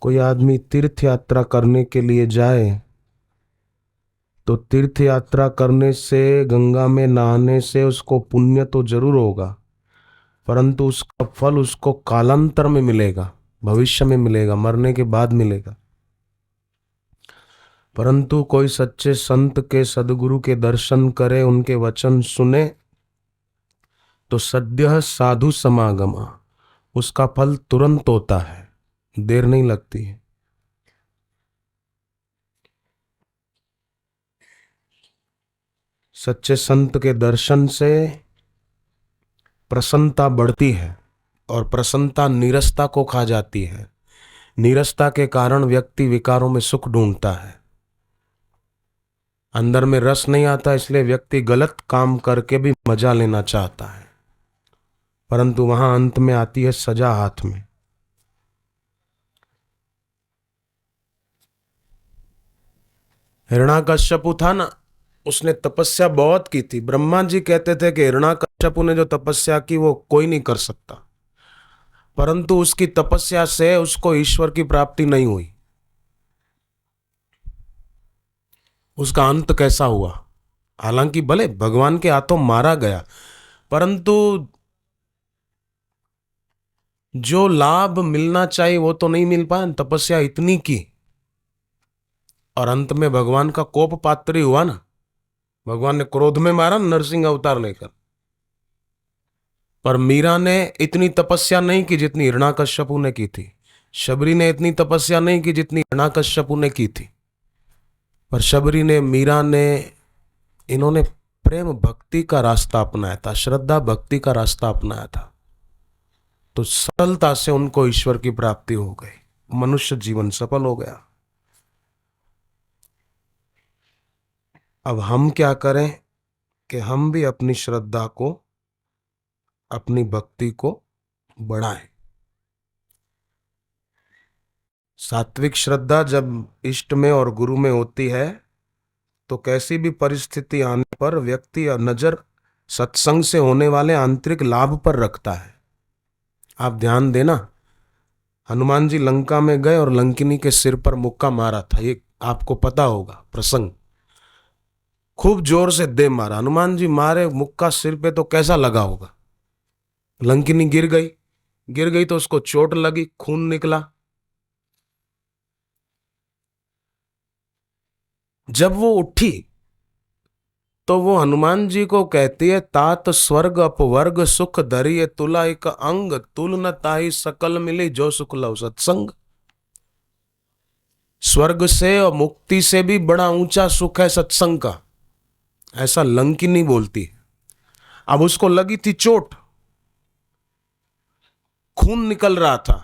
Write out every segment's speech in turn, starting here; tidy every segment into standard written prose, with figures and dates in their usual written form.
कोई आदमी तीर्थ यात्रा करने के लिए जाए तो तीर्थ यात्रा करने से, गंगा में नहाने से उसको पुण्य तो जरूर होगा, परंतु उसका फल उसको कालांतर में मिलेगा, भविष्य में मिलेगा, मरने के बाद मिलेगा। परंतु कोई सच्चे संत के, सदगुरु के दर्शन करे, उनके वचन सुने तो सद्यः साधु समागमा, उसका फल तुरंत होता है, देर नहीं लगती है। सच्चे संत के दर्शन से प्रसन्नता बढ़ती है और प्रसन्नता नीरसता को खा जाती है। नीरसता के कारण व्यक्ति विकारों में सुख ढूंढता है, अंदर में रस नहीं आता, इसलिए व्यक्ति गलत काम करके भी मजा लेना चाहता है, परंतु वहां अंत में आती है सजा हाथ में। हिरण्याकश्यपु था ना, उसने तपस्या बहुत की थी। ब्रह्मा जी कहते थे कि हिरण्याकश्यपु ने जो तपस्या की वो कोई नहीं कर सकता, परंतु उसकी तपस्या से उसको ईश्वर की प्राप्ति नहीं हुई। उसका अंत कैसा हुआ? हालांकि भले भगवान के हाथों मारा गया, परंतु जो लाभ मिलना चाहिए वो तो नहीं मिल पाया। तपस्या इतनी की और अंत में भगवान का कोप पात्र ही हुआ ना। भगवान ने क्रोध में मारा नरसिंह अवतार लेकर। पर मीरा ने इतनी तपस्या नहीं की जितनी हिरण्याकश्यपु ने की थी। शबरी ने इतनी तपस्या नहीं की जितनी हिरण्याकश्यपु ने की थी। पर शबरी ने, मीरा ने, इन्होंने प्रेम भक्ति का रास्ता अपनाया था, श्रद्धा भक्ति का रास्ता अपनाया था, तो सरलता से उनको ईश्वर की प्राप्ति हो गई, मनुष्य जीवन सफल हो गया। अब हम क्या करें कि हम भी अपनी श्रद्धा को, अपनी भक्ति को बढ़ाएं। सात्विक श्रद्धा जब इष्ट में और गुरु में होती है तो कैसी भी परिस्थिति आने पर व्यक्ति नजर सत्संग से होने वाले आंतरिक लाभ पर रखता है। आप ध्यान देना, हनुमान जी लंका में गए और लंकिनी के सिर पर मुक्का मारा था, ये आपको पता होगा प्रसंग। खूब जोर से दे मारा, हनुमान जी मारे मुक्का सिर पे तो कैसा लगा होगा। लंकिनी गिर गई तो उसको चोट लगी, खून निकला। जब वो उठी तो वो हनुमान जी को कहती है, तात स्वर्ग अपवर्ग सुख धरिए तुला एक अंग, तुल न ताही सकल मिली जो सुख लव सत्संग। स्वर्ग से और मुक्ति से भी बड़ा ऊंचा सुख है सत्संग का, ऐसा लंकिनी बोलती है। अब उसको लगी थी चोट, खून निकल रहा था,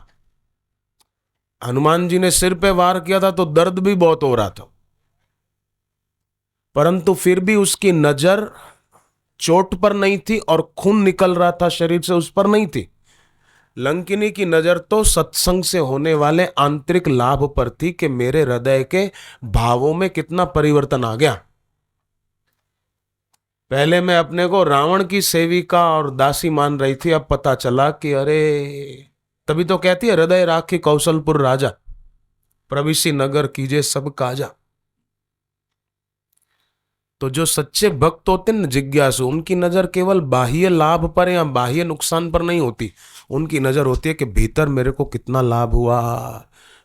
हनुमान जी ने सिर पे वार किया था तो दर्द भी बहुत हो रहा था, परंतु फिर भी उसकी नजर चोट पर नहीं थी और खून निकल रहा था शरीर से उस पर नहीं थी। लंकिनी की नजर तो सत्संग से होने वाले आंतरिक लाभ पर थी कि मेरे हृदय के भावों में कितना परिवर्तन आ गया। पहले मैं अपने को रावण की सेविका और दासी मान रही थी, अब पता चला कि अरे, तभी तो कहती है हृदय राखी कौशलपुर राजा, प्रविशी नगर कीजे सब काजा। तो जो सच्चे भक्त होते हैं, जिज्ञासु, उनकी नजर केवल बाह्य लाभ पर या बाह्य नुकसान पर नहीं होती, उनकी नजर होती है कि भीतर मेरे को कितना लाभ हुआ,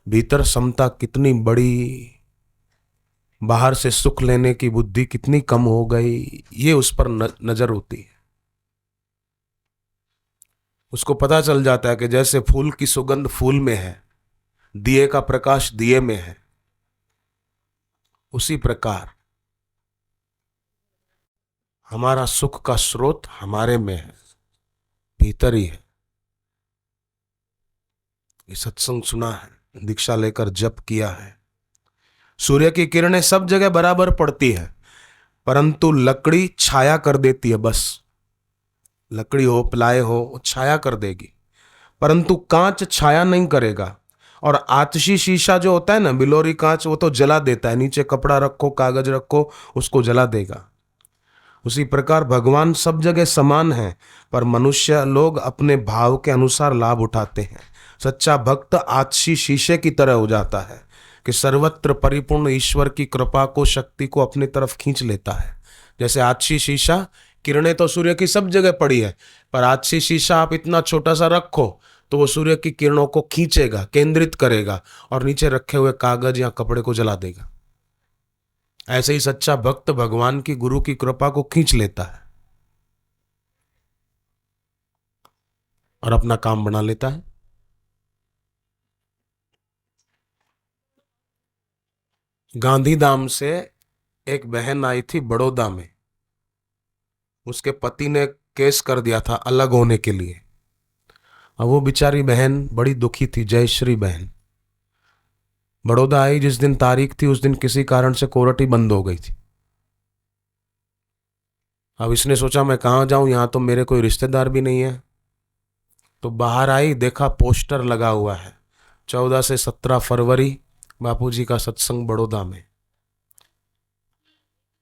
भीतर समता कितनी बड़ी, बाहर से सुख लेने की बुद्धि कितनी कम हो गई, ये उस पर नजर होती है। उसको पता चल जाता है कि जैसे फूल की सुगंध फूल में है, दिए का प्रकाश दिए में है, उसी प्रकार हमारा सुख का स्रोत हमारे में है, भीतर ही है। ये सत्संग सुना है, दीक्षा लेकर जप किया है। सूर्य की किरणें सब जगह बराबर पड़ती है, परंतु लकड़ी छाया कर देती है। बस लकड़ी हो, प्लाई हो, छाया कर देगी, परंतु कांच छाया नहीं करेगा। और आतशी शीशा जो होता है ना, बिलोरी कांच, वो तो जला देता है, नीचे कपड़ा रखो, कागज रखो, उसको जला देगा। उसी प्रकार भगवान सब जगह समान है, पर मनुष्य लोग अपने भाव के अनुसार लाभ उठाते हैं। सच्चा भक्त आछी शीशे की तरह हो जाता है कि सर्वत्र परिपूर्ण ईश्वर की कृपा को, शक्ति को अपनी तरफ खींच लेता है। जैसे आछी शीशा, किरणें तो सूर्य की सब जगह पड़ी है, पर आछी शीशा आप इतना छोटा सा रखो तो वो सूर्य की किरणों को खींचेगा, केंद्रित करेगा और नीचे रखे हुए कागज या कपड़े को जला देगा। ऐसे ही सच्चा भक्त भगवान की, गुरु की कृपा को खींच लेता है और अपना काम बना लेता है। गांधीधाम से एक बहन आई थी बड़ौदा में, उसके पति ने केस कर दिया था अलग होने के लिए। अब वो बेचारी बहन बड़ी दुखी थी, जयश्री बहन। बड़ौदा आई, जिस दिन तारीख थी उस दिन किसी कारण से कोर्ट ही बंद हो गई थी। अब इसने सोचा मैं कहाँ जाऊं, यहां तो मेरे कोई रिश्तेदार भी नहीं है। तो बाहर आई, देखा पोस्टर लगा हुआ है 14 से 17 फरवरी बापूजी का सत्संग बड़ौदा में।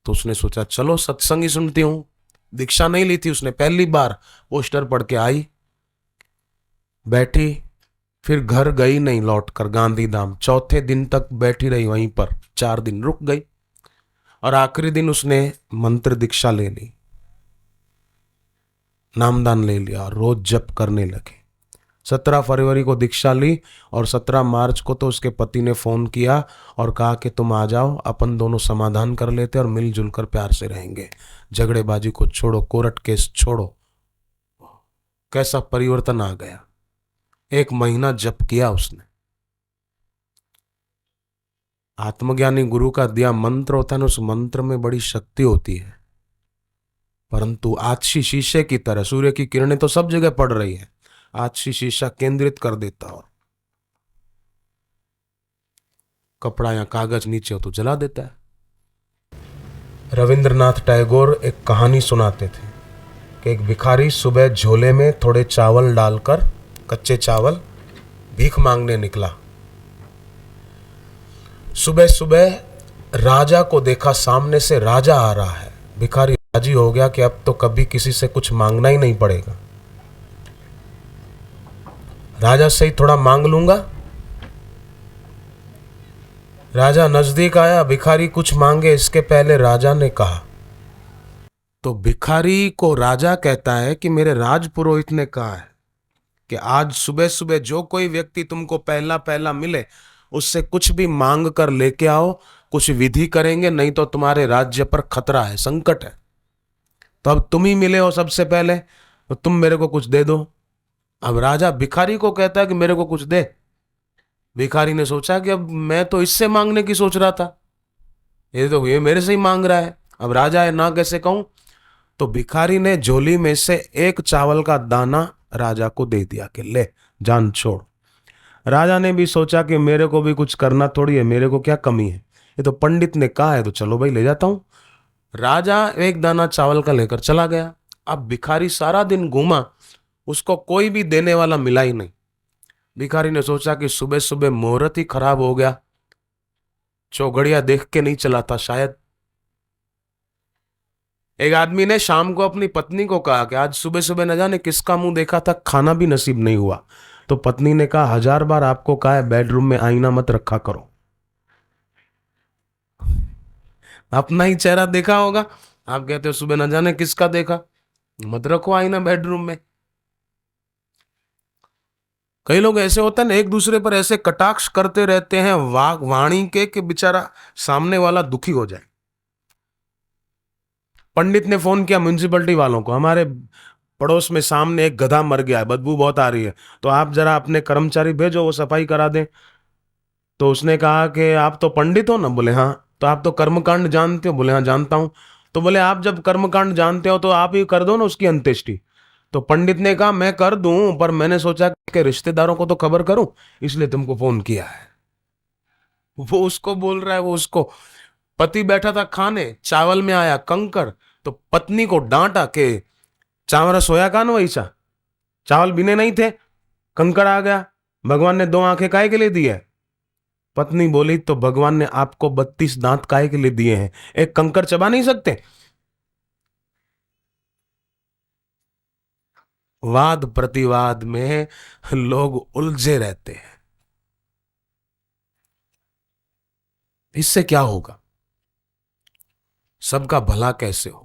तो उसने सोचा चलो सत्संग ही सुनती हूं। दीक्षा नहीं ली थी उसने, पहली बार पोस्टर पढ़ के आई, बैठी, फिर घर गई नहीं लौटकर गांधीधाम। चौथे दिन तक बैठी रही वहीं पर, 4 दिन रुक गई और आखिरी दिन उसने मंत्र दीक्षा ले ली, नामदान ले लिया और रोज जप करने लगे। 17 फरवरी को दीक्षा ली और 17 मार्च को तो उसके पति ने फोन किया और कहा कि तुम आ जाओ, अपन दोनों समाधान कर लेते और मिलजुल कर प्यार से रहेंगे, झगड़ेबाजी को छोड़ो, कोर्ट केस छोड़ो। कैसा परिवर्तन आ गया। 1 महीना जप किया उसने। आत्मज्ञानी गुरु का दिया मंत्र होता है ना, उस मंत्र में बड़ी शक्ति होती है, परंतु आछी शीशे की तरह सूर्य की किरणें तो सब जगह पड़ रही है, आछी शीशा केंद्रित कर देता और कपड़ा या कागज नीचे हो तो जला देता है। रविंद्रनाथ टैगोर एक कहानी सुनाते थे कि एक भिखारी सुबह झोले में थोड़े चावल डालकर, कच्चे चावल, भीख मांगने निकला। सुबह सुबह राजा को देखा, सामने से राजा आ रहा है। भिखारी राजी हो गया कि अब तो कभी किसी से कुछ मांगना ही नहीं पड़ेगा, राजा से ही थोड़ा मांग लूंगा। राजा नजदीक आया, भिखारी कुछ मांगे इसके पहले राजा ने कहा। तो भिखारी को राजा कहता है कि मेरे राजपुरोहित ने कहा है कि आज सुबह सुबह जो कोई व्यक्ति तुमको पहला पहला मिले उससे कुछ भी मांग कर लेके आओ, कुछ विधि करेंगे, नहीं तो तुम्हारे राज्य पर खतरा है, संकट है। तो अब तुम ही मिले हो सबसे पहले, तो तुम मेरे को कुछ दे दो। अब राजा भिखारी को कहता है कि मेरे को कुछ दे। भिखारी ने सोचा कि अब मैं तो इससे मांगने की सोच रहा था, ये मेरे से ही मांग रहा है, अब राजा है ना कैसे कहूं। तो भिखारी ने झोली में से एक चावल का दाना राजा को दे दिया कि ले जान छोड़। राजा ने भी सोचा कि मेरे को भी कुछ करना थोड़ी है, मेरे को क्या कमी है, ये तो पंडित ने कहा है तो चलो भाई ले जाता हूं। राजा एक दाना चावल का लेकर चला गया। अब भिखारी सारा दिन घूमा, उसको कोई भी देने वाला मिला ही नहीं। भिखारी ने सोचा कि सुबह सुबह मुहूर्त ही खराब हो गया, चौघड़िया देख के नहीं चला था शायद। एक आदमी ने शाम को अपनी पत्नी को कहा कि आज सुबह सुबह न जाने किसका मुंह देखा था, खाना भी नसीब नहीं हुआ। तो पत्नी ने कहा 1000 बार आपको कहा है बेडरूम में आईना मत रखा करो, अपना ही चेहरा देखा होगा, आप कहते हो सुबह न जाने किसका देखा, मत रखो आईना बेडरूम में। कई लोग ऐसे होते हैं ना, एक दूसरे पर ऐसे कटाक्ष करते रहते हैं वाणी के कि बेचारा सामने वाला दुखी हो जाए। पंडित ने फोन किया म्युनिसिपलिटी वालों को, हमारे पड़ोस में सामने एक गधा मर गया है, बदबू बहुत आ रही है, तो आप जरा अपने कर्मचारी भेजो वो सफाई करा दें। तो उसने कहा कि आप तो पंडित हो ना, बोले हाँ। तो आप तो कर्मकांड जानते हो, बोले हाँ जानता हूं। तो बोले आप जब कर्मकांड जानते हो तो आप ही कर दो ना उसकी अंत्येष्टि। तो पंडित ने कहा मैं कर दूं, पर मैंने सोचा कि रिश्तेदारों को तो खबर करूं, इसलिए तुमको फोन किया है। वो उसको बोल रहा है, वो उसको, पति बैठा था खाने, चावल में आया कंकर, तो पत्नी को डांटा कि चावल सोया कान वैसा, चावल बिने नहीं थे, कंकर आ गया, भगवान ने 2 आंखें काहे के लिए दी है। पत्नी बोली तो भगवान ने आपको 32 दांत काहे के लिए दिए हैं, एक कंकर चबा नहीं सकते। वाद प्रतिवाद में लोग उलझे रहते हैं। इससे क्या होगा? सबका भला कैसे हो?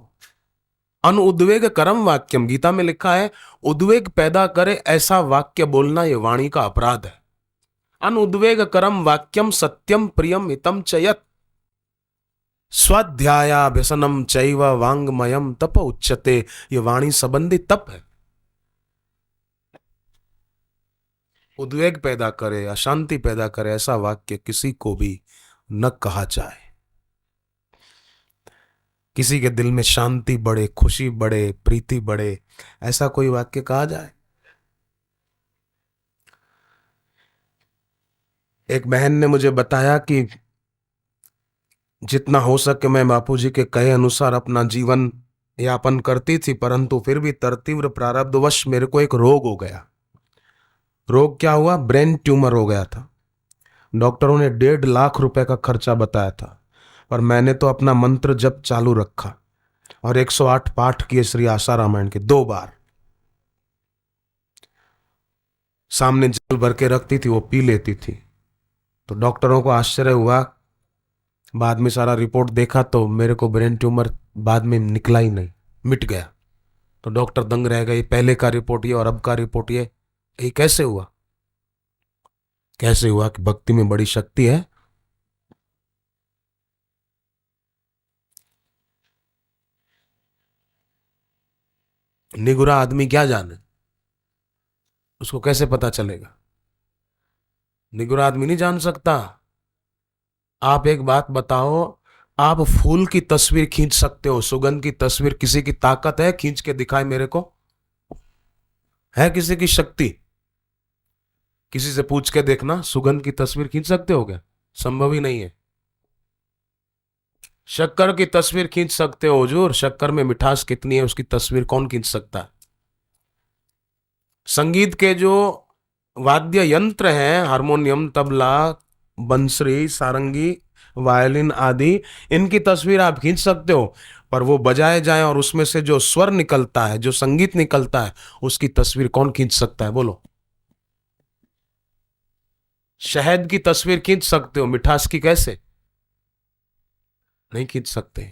अनुद्वेग करम वाक्यम, गीता में लिखा है उद्वेग पैदा करे ऐसा वाक्य बोलना ये वाणी का अपराध है। अनुद्वेग करम वाक्यम सत्यम प्रियम हितम चयत स्वाध्यायाभ्यसनम चैव वांगमयम तप उच्यते। ये वाणी संबंधी तप है। उद्वेग पैदा करे, अशांति पैदा करे ऐसा वाक्य किसी को भी न कहा जाए। किसी के दिल में शांति बढ़े, खुशी बढ़े, प्रीति बढ़े, ऐसा कोई वाक्य कहा जाए। एक बहन ने मुझे बताया कि जितना हो सके मैं बापूजी के कहे अनुसार अपना जीवन यापन करती थी, परंतु फिर भी तीव्र प्रारब्धवश मेरे को एक रोग हो गया। रोग क्या हुआ? ब्रेन ट्यूमर हो गया था। डॉक्टरों ने 1.5 लाख रुपए का खर्चा बताया था, पर मैंने तो अपना मंत्र जप चालू रखा और 108 पाठ किए श्री आशा रामायण के 2 बार। सामने जल भर के रखती थी, वो पी लेती थी। तो डॉक्टरों को आश्चर्य हुआ। बाद में सारा रिपोर्ट देखा तो मेरे को ब्रेन ट्यूमर बाद में निकला ही नहीं, मिट गया। तो डॉक्टर दंग रह गए, पहले का रिपोर्ट ये और अब का रिपोर्ट ये कैसे हुआ? कैसे हुआ कि भक्ति में बड़ी शक्ति है। निगुरा आदमी क्या जाने, उसको कैसे पता चलेगा? निगुरा आदमी नहीं जान सकता। आप एक बात बताओ, आप फूल की तस्वीर खींच सकते हो, सुगंध की तस्वीर किसी की ताकत है खींच के दिखाए मेरे को? है किसी की शक्ति? किसी से पूछ के देखना, सुगंध की तस्वीर खींच सकते हो क्या? संभव ही नहीं है। शक्कर की तस्वीर खींच सकते हो हुजूर, शक्कर में मिठास कितनी है उसकी तस्वीर कौन खींच सकता है? संगीत के जो वाद्य यंत्र हैं, हारमोनियम, तबला, बंसरी, सारंगी, वायलिन आदि, इनकी तस्वीर आप खींच सकते हो, पर वो बजाए जाए और उसमें से जो स्वर निकलता है, जो संगीत निकलता है, उसकी तस्वीर कौन खींच सकता है? बोलो। शहद की तस्वीर खींच सकते हो, मिठास की कैसे? नहीं खींच सकते।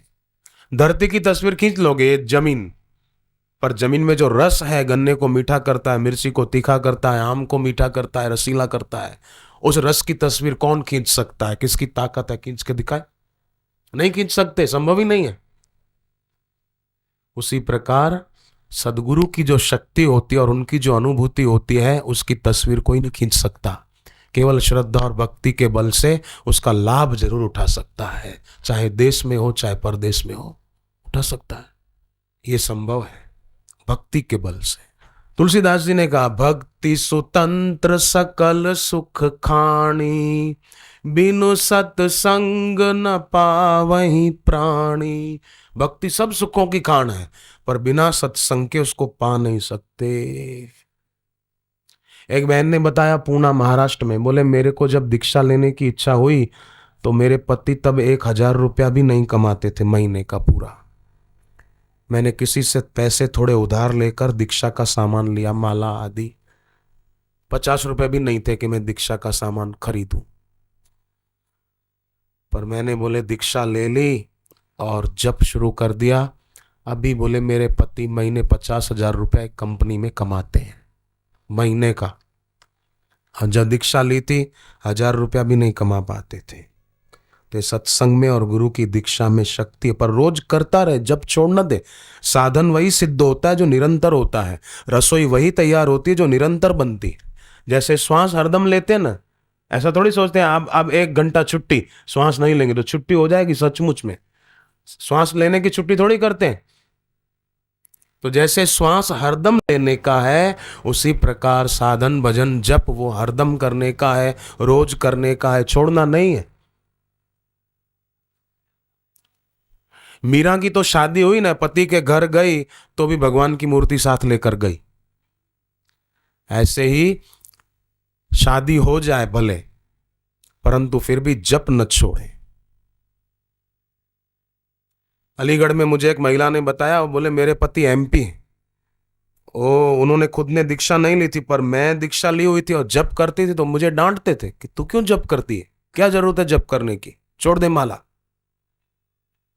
धरती की तस्वीर खींच लोगे, जमीन, पर जमीन में जो रस है, गन्ने को मीठा करता है, मिर्ची को तीखा करता है, आम को मीठा करता है, रसीला करता है, उस रस की तस्वीर कौन खींच सकता है? किसकी ताकत है खींच के दिखाए? नहीं खींच सकते, संभव ही नहीं है। उसी प्रकार सदगुरु की जो शक्ति होती है और उनकी जो अनुभूति होती है, उसकी तस्वीर कोई नहीं खींच सकता। केवल श्रद्धा और भक्ति के बल से उसका लाभ जरूर उठा सकता है, चाहे देश में हो चाहे परदेश में हो, उठा सकता है। ये संभव है भक्ति के बल से। तुलसीदास जी ने कहा, भक्ति सुतंत्र सकल सुख खानी, बिनु सत्संग न पावहीं प्राणी। भक्ति सब सुखों की खान है, पर बिना सत्संग के उसको पा नहीं सकते। एक बहन ने बताया पूना महाराष्ट्र में, बोले मेरे को जब दीक्षा लेने की इच्छा हुई तो मेरे पति तब 1,000 रुपया भी नहीं कमाते थे महीने का पूरा। मैंने किसी से पैसे थोड़े उधार लेकर दीक्षा का सामान लिया, माला आदि। 50 रुपए भी नहीं थे कि मैं दीक्षा का सामान खरीदूं, पर मैंने बोले दीक्षा ले ली और जप शुरू कर दिया। अभी बोले मेरे पति महीने 50,000 रुपए कंपनी में कमाते हैं महीने का। जब दीक्षा ली थी 1,000 रुपया भी नहीं कमा पाते थे। तो सत्संग में और गुरु की दीक्षा में शक्ति है, पर रोज करता रहे, जब छोड़ न दे। साधन वही सिद्ध होता है जो निरंतर होता है, रसोई वही तैयार होती है जो निरंतर बनती है। जैसे श्वास हरदम लेते हैं ना, ऐसा थोड़ी सोचते हैं अब 1 घंटा छुट्टी, श्वास नहीं लेंगे तो छुट्टी हो जाएगी। सचमुच में श्वास लेने की छुट्टी थोड़ी करते हैं। तो जैसे श्वास हरदम लेने का है, उसी प्रकार साधन भजन जप वो हरदम करने का है, रोज करने का है, छोड़ना नहीं है। मीरा की तो शादी हुई ना, पति के घर गई तो भी भगवान की मूर्ति साथ लेकर गई। ऐसे ही शादी हो जाए भले, परंतु फिर भी जप न छोड़े। अलीगढ़ में मुझे एक महिला ने बताया, वो बोले मेरे पति एमपी हैं, उन्होंने खुद ने दीक्षा नहीं ली थी, पर मैं दीक्षा ली हुई थी और जप करती थी तो मुझे डांटते थे कि तू क्यों जप करती है, क्या जरूरत है जप करने की, छोड़ दे माला।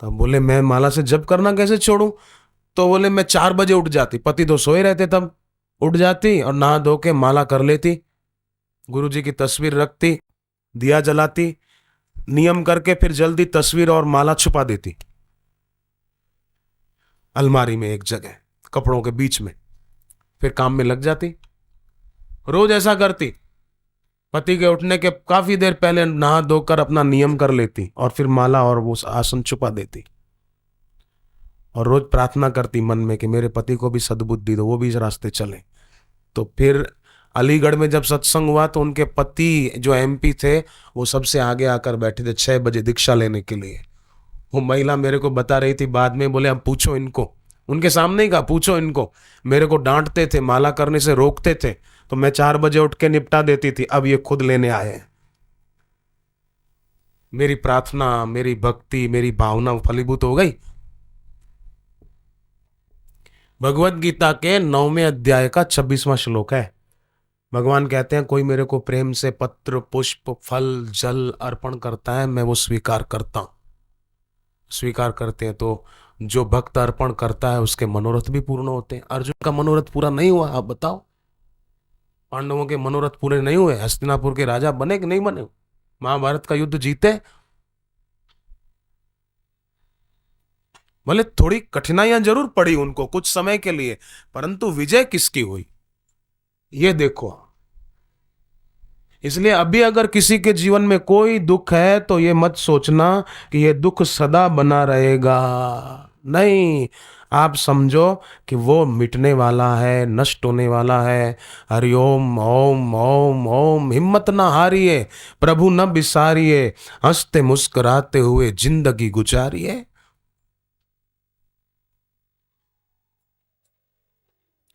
तब बोले मैं माला से जप करना कैसे छोड़ूं? तो बोले मैं 4 बजे उठ जाती, पति तो सोए रहते, तब उठ जाती और नहा धो के माला कर लेती, गुरुजी की तस्वीर रखती, दिया जलाती, नियम करके फिर जल्दी तस्वीर और माला छुपा देती अलमारी में एक जगह कपड़ों के बीच में, फिर काम में लग जाती। रोज ऐसा करती, पति के उठने के काफी देर पहले नहा धोकर अपना नियम कर लेती और फिर माला और वो आसन छुपा देती और रोज प्रार्थना करती मन में कि मेरे पति को भी सद्बुद्धि दो, वो भी इस रास्ते चले। तो फिर अलीगढ़ में जब सत्संग हुआ तो उनके पति जो एमपी थे वो सबसे आगे आकर बैठे थे 6 बजे दीक्षा लेने के लिए। वो महिला मेरे को बता रही थी बाद में, बोले अब पूछो इनको, उनके सामने ही कहा पूछो इनको, मेरे को डांटते थे, माला करने से रोकते थे, तो मैं 4 बजे उठ के निपटा देती थी, अब ये खुद लेने आए हैं। मेरी प्रार्थना, मेरी भक्ति, मेरी भावना फलीभूत हो गई। भगवत गीता के 9वें अध्याय का 26वां श्लोक है। भगवान कहते हैं कोई मेरे को प्रेम से पत्र, पुष्प, फल, जल अर्पण करता है, मैं वो स्वीकार करता हूं। स्वीकार करते हैं तो जो भक्त अर्पण करता है उसके मनोरथ भी पूर्ण होते हैं। अर्जुन का मनोरथ पूरा नहीं हुआ, आप बताओ, पांडवों के मनोरथ पूरे नहीं हुए, हस्तिनापुर के राजा बने कि नहीं बने, महाभारत का युद्ध जीते। भले थोड़ी कठिनाइयां जरूर पड़ी उनको कुछ समय के लिए, परंतु विजय किसकी हुई ये देखो। इसलिए अभी अगर किसी के जीवन में कोई दुख है तो ये मत सोचना कि ये दुख सदा बना रहेगा, नहीं, आप समझो कि वो मिटने वाला है, नष्ट होने वाला है। हरिओम ओम ओम ओम, हिम्मत ना हारिए, प्रभु न बिसारिए, हंसते मुस्कुराते हुए जिंदगी गुजारिए।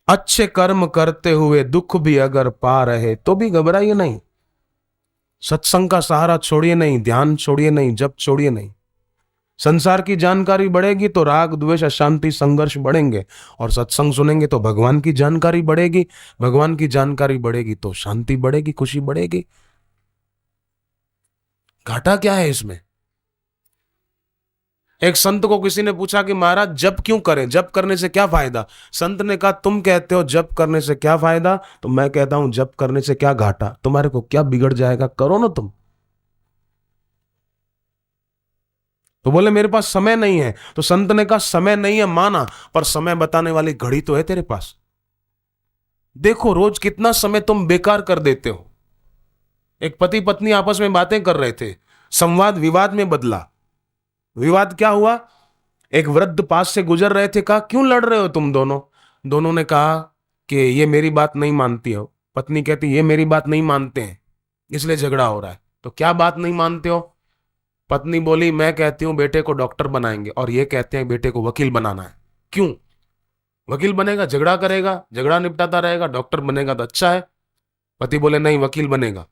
अच्छे कर्म करते हुए दुख भी अगर पा रहे तो भी घबराइए नहीं। सत्संग का सहारा छोड़िए नहीं, ध्यान छोड़िए नहीं, जप छोड़िए नहीं। संसार की जानकारी बढ़ेगी तो राग द्वेष अशांति संघर्ष बढ़ेंगे, और सत्संग सुनेंगे तो भगवान की जानकारी बढ़ेगी, भगवान की जानकारी बढ़ेगी तो शांति बढ़ेगी, खुशी बढ़ेगी। घाटा क्या है इसमें? एक संत को किसी ने पूछा कि महाराज जप क्यों करें, जप करने से क्या फायदा? संत ने कहा तुम कहते हो जप करने से क्या फायदा, तो मैं कहता हूं जप करने से क्या घाटा, तुम्हारे को क्या बिगड़ जाएगा, करो ना तुम। तो बोले मेरे पास समय नहीं है, तो संत ने कहा समय नहीं है माना, पर समय बताने वाली घड़ी तो है तेरे पास। देखो रोज कितना समय तुम बेकार कर देते हो। एक पति पत्नी आपस में बातें कर रहे थे, संवाद विवाद में बदला। विवाद क्या हुआ? एक वृद्ध पास से गुजर रहे थे, कहा क्यों लड़ रहे हो तुम दोनों? दोनों ने कहा कि ये मेरी बात नहीं मानती हो। पत्नी कहती ये मेरी बात नहीं मानते हैं इसलिए झगड़ा हो रहा है। तो क्या बात नहीं मानते हो? पत्नी बोली मैं कहती हूं बेटे को डॉक्टर बनाएंगे और ये कहते हैं बेटे को वकील बनाना है। क्यों? वकील बनेगा झगड़ा करेगा, झगड़ा निपटाता रहेगा, डॉक्टर बनेगा तो अच्छा है। पति बोले नहीं वकील बनेगा।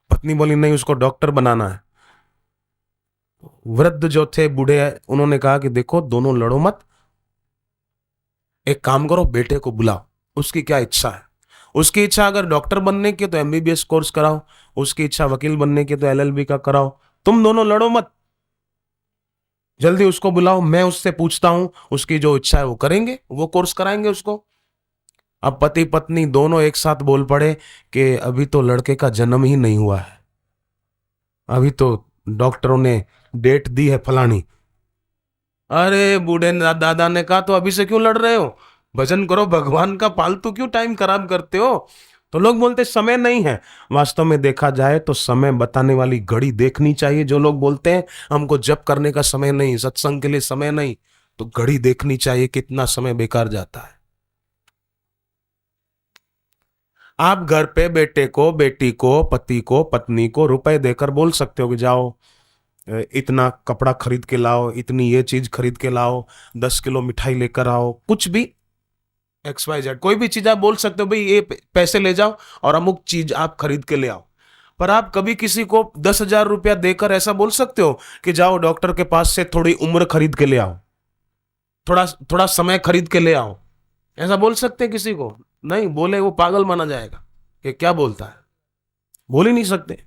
पत्नी बोली नहीं उसको डॉक्टर बनाना है। वृद्ध जो थे बूढ़े, उन्होंने कहा कि देखो दोनों लड़ो मत, एक काम करो बेटे को बुलाओ, उसकी क्या इच्छा है। उसकी इच्छा अगर डॉक्टर बनने की तो एमबीबीएस कोर्स कराओ, उसकी इच्छा वकील बनने की तो एलएलबी का कराओ। तुम दोनों लड़ो मत, जल्दी उसको बुलाओ, मैं उससे पूछता हूं, उसकी जो इच्छा है वो करेंगे, वो कोर्स कराएंगे उसको। अब पति पत्नी दोनों एक साथ बोल पड़े कि अभी तो लड़के का जन्म ही नहीं हुआ है, अभी तो डॉक्टरों ने डेट दी है फलानी। अरे बूढ़े दादा ने कहा तो अभी से क्यों लड़ रहे हो, भजन करो भगवान का, फालतू क्यों टाइम खराब करते हो? तो लोग बोलते समय नहीं है। वास्तव में देखा जाए तो समय बताने वाली घड़ी देखनी चाहिए। जो लोग बोलते हैं हमको जप करने का समय नहीं, सत्संग के लिए समय नहीं, तो घड़ी देखनी चाहिए कितना समय बेकार जाता है। आप घर पे बेटे को, बेटी को, पति को, पत्नी को रुपए देकर बोल सकते हो कि जाओ इतना कपड़ा खरीद के लाओ, इतनी ये चीज खरीद के लाओ, 10 किलो मिठाई लेकर आओ, कुछ भी XYZ कोई भी चीज आप बोल सकते हो, भाई ये पैसे ले जाओ और अमुक चीज आप खरीद के ले आओ। पर आप कभी किसी को 10,000 रुपया देकर ऐसा बोल सकते हो कि जाओ डॉक्टर के पास से थोड़ी उम्र खरीद के ले आओ, थोड़ा थोड़ा समय खरीद के ले आओ? ऐसा बोल सकते हैं किसी को? नहीं, बोले वो पागल माना जाएगा कि क्या बोलता है, बोल ही नहीं सकते।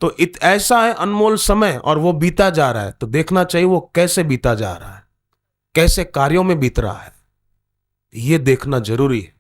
तो ऐसा है अनमोल समय और वो बीता जा रहा है, तो देखना चाहिए वो कैसे बीता जा रहा है, कैसे कार्यों में बीत रहा है, ये देखना जरूरी है।